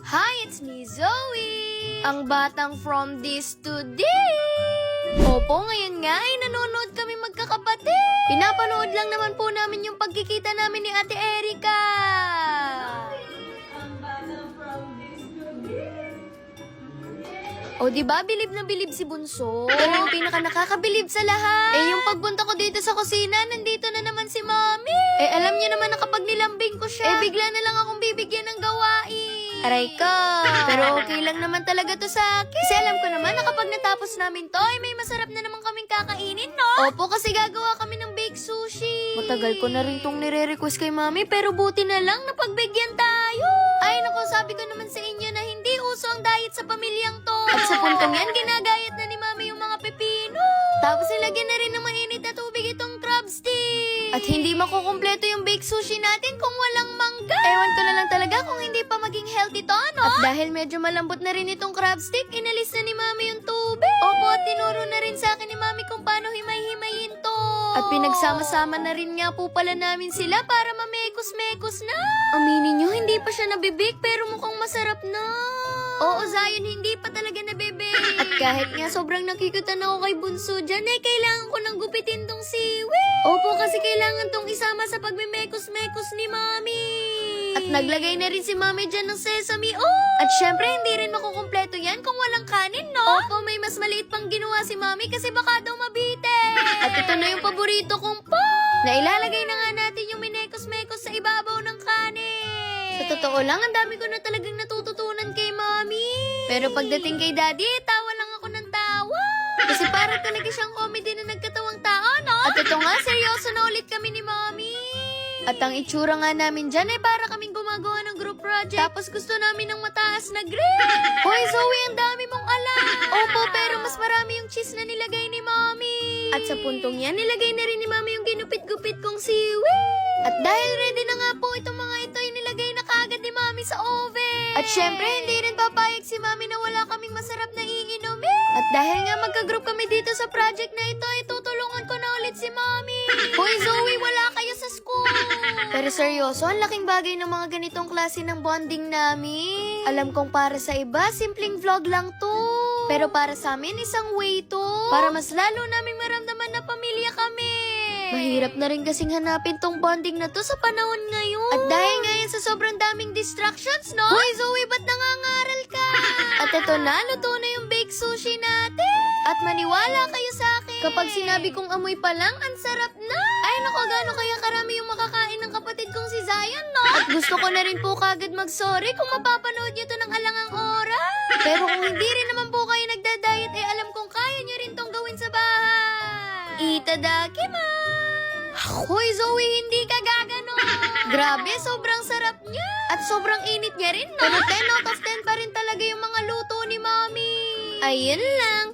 Hi, it's me, Zoe! Ang batang from this to this! Opo, ngayon nga ay nanonood kami magkakapatid! Pinapanood lang naman po namin yung pagkikita namin ni Ate Erica! Ang batang from this to this. O, diba, bilib na bilib si Bunso? Pero yung pinaka nakakabilib sa lahat, yung pagpunta ko dito sa kusina, nandito na naman si Mami. Alam niyo naman na kapag nilambing ko siya, bigla na lang akong bibigyan ng gawain. Aray ko. Pero okay lang naman talaga to sa akin. Kasi alam ko naman na kapag natapos namin to, ay may masarap na naman kaming kakainin, no? Opo, kasi gagawa kami ng baked sushi. Matagal ko na rin tong nire-request kay Mami, pero buti na lang napagbigyan tayo. Ay, naku, sabi ko naman sa inyo na hindi uso ang diet sa pamilyang to. At sa puntong yan, ginagayat na ni Mami yung mga pepino. Tapos nilagyan na rin ng mainit na tubig itong crab stick. At hindi makukumpleto yung baked sushi natin kung walang mangga. Ewan ko na lang talaga kung hindi pa maging healthy to, no? At dahil medyo malambot na rin itong crab stick, inalis na ni Mami yung tubig. Opo, at tinuro na rin sa akin ni Mami kung paano himay-himayin to. At pinagsama-sama na rin nga po pala namin sila para mamekos-mekos na. Aminin nyo, hindi pa siya nabibig pero mukhang masarap na. Oo, Zion, hindi pa talaga nabibig. At kahit nga sobrang nakikutan ako kay Bunso dyan, kailangan ko nang gupitin tong siwi. Opo, kasi kailangan tong isama sa pagmimekos-mekos ni Mami. At naglagay na rin si Mami dyan ng sesame oil. At syempre, hindi rin makukumpleto yan kung walang kanin, no? Opo, may mas maliit pang ginawa si Mami kasi baka daw mabite. At ito na yung paborito kong po. Na ilalagay na nga natin yung minekos-mekos sa ibabaw ng kanin. Sa totoo lang, ang dami ko na talagang natututunan kay Mami. Pero pagdating kay Daddy, tawa lang ako ng tawa. Kasi para talaga siyang comedy na nagkatawang tao, no? At ito nga, seryoso na ulit kami ni Mami. At ang itsura nga namin dyan ay para kaming gumagawa ng group project. Tapos gusto namin ng mataas na grade. Hoy, Zoe, ang dami mong alam. Opo, pero mas marami yung cheese na nilagay ni Mami. At sa puntong yan, nilagay na rin ni Mami yung ginupit-gupit kong siwi. At dahil ready na nga po itong mga ito, ay nilagay na kaagad ni Mami sa oven. At syempre, hindi rin papayag si Mami na wala kaming masarap na iinumin. At dahil nga magka-group kami dito sa project na ito, ay tutulungan ko na ulit si Mami. Hoy, Zoe, wala kayo sa school. Pero seryoso, ang laking bagay ng mga ganitong klase ng bonding namin. Alam kong para sa iba, simpleng vlog lang to. Pero para sa amin, isang way to. Para mas lalo naming maramdaman na pamilya kami. Mahirap na rin kasing hanapin tong bonding na to sa panahon ngayon. At dahil ngayon sa sobrang daming distractions, no? Hoy, Zoe, ba't nangangaral ka? At ito na, luto na yung baked sushi natin. At maniwala kayo sa akin. Kapag sinabi kong amoy pa lang, ang sarap na. Ay, naku, gano'n kaya karami yung makakain ng kapatid kong si Zion, no? At gusto ko na rin po kagad mag-sorry kung mapapanood nyo to ng alangang oras. Pero kung hindi rin naman po kayo nagda-diet, alam kong kaya nyo rin tong gawin sa bahay. Itadakimasu! Hoy, Zoe, hindi ka gagano. Grabe, sobrang sarap niya. At sobrang init niya rin, no? Pero 10 out of 10 pa rin talaga yung mga luto ni Mami. Ayun lang.